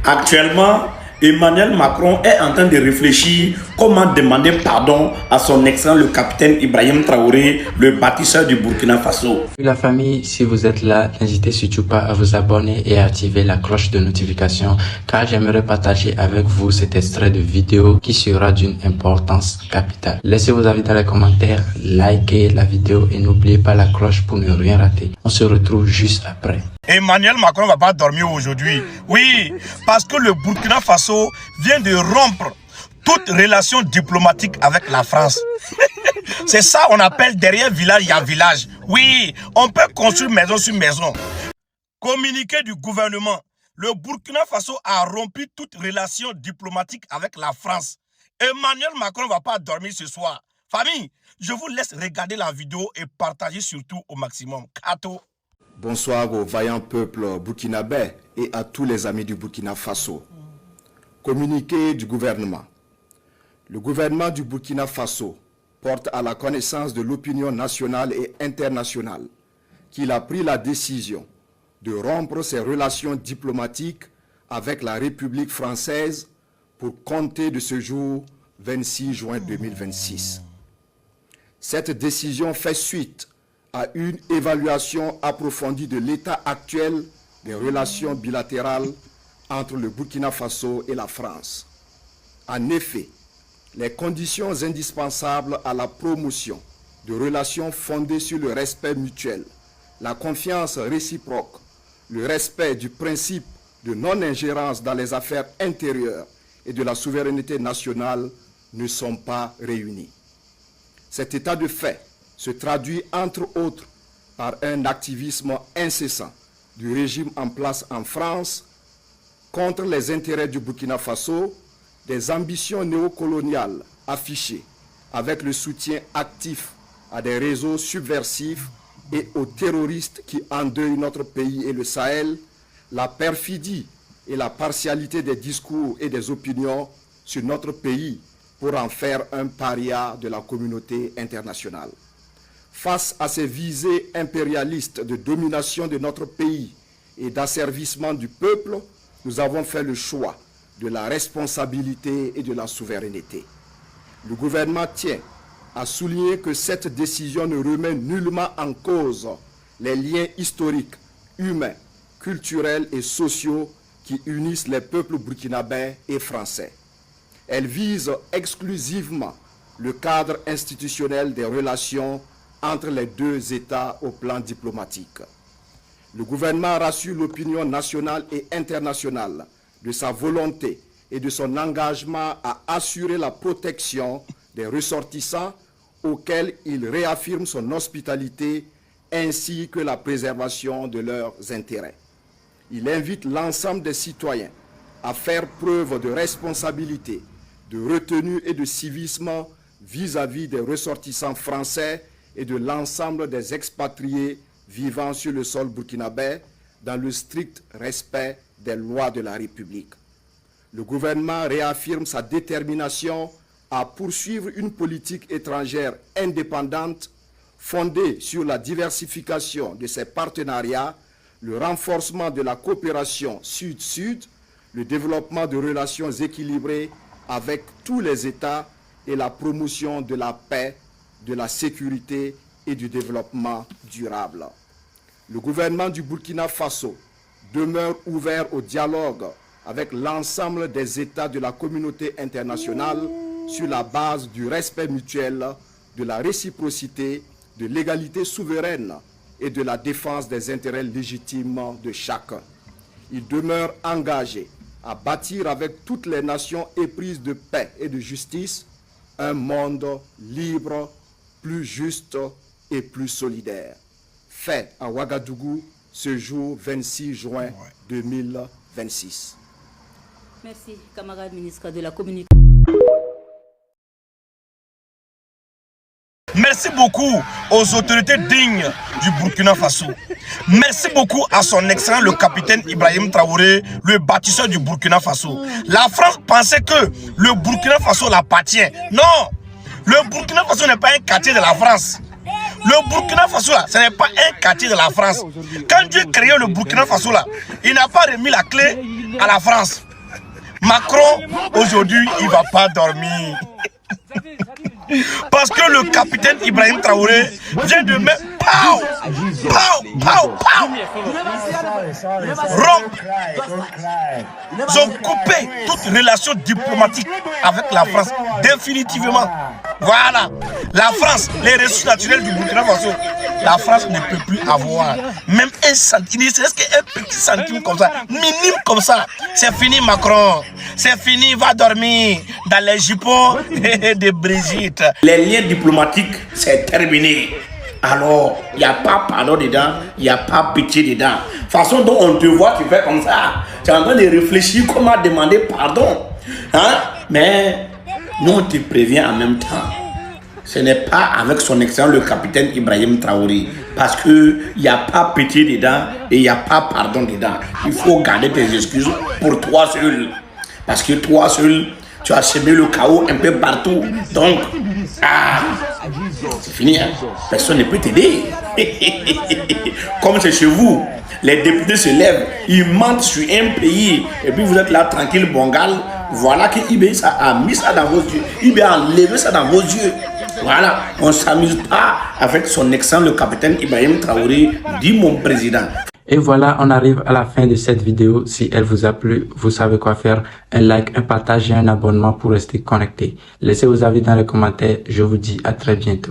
Actuellement, Emmanuel Macron est en train de réfléchir comment demander pardon à son excellent le capitaine Ibrahim Traoré, le bâtisseur du Burkina Faso. La famille, si vous êtes là, n'hésitez surtout pas à vous abonner et à activer la cloche de notification car j'aimerais partager avec vous cet extrait de vidéo qui sera d'une importance capitale. Laissez vos avis dans les commentaires, likez la vidéo et n'oubliez pas la cloche pour ne rien rater. On se retrouve juste après. Emmanuel Macron ne va pas dormir aujourd'hui. Oui, parce que le Burkina Faso vient de rompre toute relation diplomatique avec la France. C'est ça on appelle derrière village, il y a village. Oui, on peut construire maison sur maison. Communiqué du gouvernement. Le Burkina Faso a rompu toute relation diplomatique avec la France. Emmanuel Macron ne va pas dormir ce soir. Famille, je vous laisse regarder la vidéo et partager surtout au maximum. Kato. Bonsoir au vaillant peuple burkinabé et à tous les amis du Burkina Faso. Communiqué du gouvernement. Le gouvernement du Burkina Faso porte à la connaissance de l'opinion nationale et internationale qu'il a pris la décision de rompre ses relations diplomatiques avec la République française pour compter de ce jour 26 juin 2026. Cette décision fait suite à une évaluation approfondie de l'état actuel des relations bilatérales entre le Burkina Faso et la France. En effet, les conditions indispensables à la promotion de relations fondées sur le respect mutuel, la confiance réciproque, le respect du principe de non-ingérence dans les affaires intérieures et de la souveraineté nationale ne sont pas réunies. Cet état de fait se traduit entre autres par un activisme incessant du régime en place en France contre les intérêts du Burkina Faso, des ambitions néocoloniales affichées avec le soutien actif à des réseaux subversifs et aux terroristes qui endeuillent notre pays et le Sahel, la perfidie et la partialité des discours et des opinions sur notre pays pour en faire un paria de la communauté internationale. Face à ces visées impérialistes de domination de notre pays et d'asservissement du peuple, nous avons fait le choix de la responsabilité et de la souveraineté. Le gouvernement tient à souligner que cette décision ne remet nullement en cause les liens historiques, humains, culturels et sociaux qui unissent les peuples burkinabés et français. Elle vise exclusivement le cadre institutionnel des relations entre les deux États au plan diplomatique. Le gouvernement rassure l'opinion nationale et internationale de sa volonté et de son engagement à assurer la protection des ressortissants auxquels il réaffirme son hospitalité ainsi que la préservation de leurs intérêts. Il invite l'ensemble des citoyens à faire preuve de responsabilité, de retenue et de civisme vis-à-vis des ressortissants français et de l'ensemble des expatriés vivant sur le sol burkinabé dans le strict respect des lois de la République. Le gouvernement réaffirme sa détermination à poursuivre une politique étrangère indépendante fondée sur la diversification de ses partenariats, le renforcement de la coopération Sud-Sud, le développement de relations équilibrées avec tous les États et la promotion de la paix, de la sécurité et du développement durable. Le gouvernement du Burkina Faso demeure ouvert au dialogue avec l'ensemble des États de la communauté internationale sur la base du respect mutuel, de la réciprocité, de l'égalité souveraine et de la défense des intérêts légitimes de chacun. Il demeure engagé à bâtir avec toutes les nations éprises de paix et de justice un monde libre, plus juste et plus solidaire. Fait à Ouagadougou ce jour 26 juin 2026. Merci, camarade ministre de la Communication. Merci beaucoup aux autorités dignes du Burkina Faso. Merci beaucoup à son excellent le capitaine Ibrahim Traoré, le bâtisseur du Burkina Faso. La France pensait que le Burkina Faso l'appartient. Non, le Burkina Faso n'est pas un quartier de la France. Le Burkina Faso là, ce n'est pas un quartier de la France. Quand Dieu créait le Burkina Faso là, il n'a pas remis la clé à la France. Macron, aujourd'hui, il ne va pas dormir. Parce que le capitaine Ibrahim Traoré vient de mettre rompre. Ils ont coupé toute relation diplomatique avec la France définitivement. Voilà. La France, les ressources naturelles du Burkina Faso, la France ne peut plus avoir même un centime, ne serait-ce qu'un petit centime comme ça, minime comme ça. C'est fini Macron, c'est fini, va dormir dans les jupons de Brigitte. Les liens diplomatiques, c'est terminé. Alors, il n'y a pas pardon dedans, il n'y a pas pitié dedans. Façon dont on te voit, tu fais comme ça. Tu es en train de réfléchir comment demander pardon. Hein? Mais nous, on te prévient en même temps. Ce n'est pas avec son excellence le capitaine Ibrahim Traoré. Parce qu'il n'y a pas pitié dedans et il n'y a pas pardon dedans. Il faut garder tes excuses pour toi seul. Parce que toi seul, tu as semé le chaos un peu partout. Donc, c'est fini, hein? Personne ne peut t'aider. Comme c'est chez vous, les députés se lèvent, ils mentent sur un pays, et puis vous êtes là tranquille, bongal. Voilà que IBI a mis ça dans vos yeux. IBI a enlevé ça dans vos yeux. Voilà, on ne s'amuse pas avec son excellent le capitaine Ibrahim Traoré, dit mon président. Et voilà, on arrive à la fin de cette vidéo. Si elle vous a plu, vous savez quoi faire. Un like, un partage et un abonnement pour rester connecté. Laissez vos avis dans les commentaires. Je vous dis à très bientôt.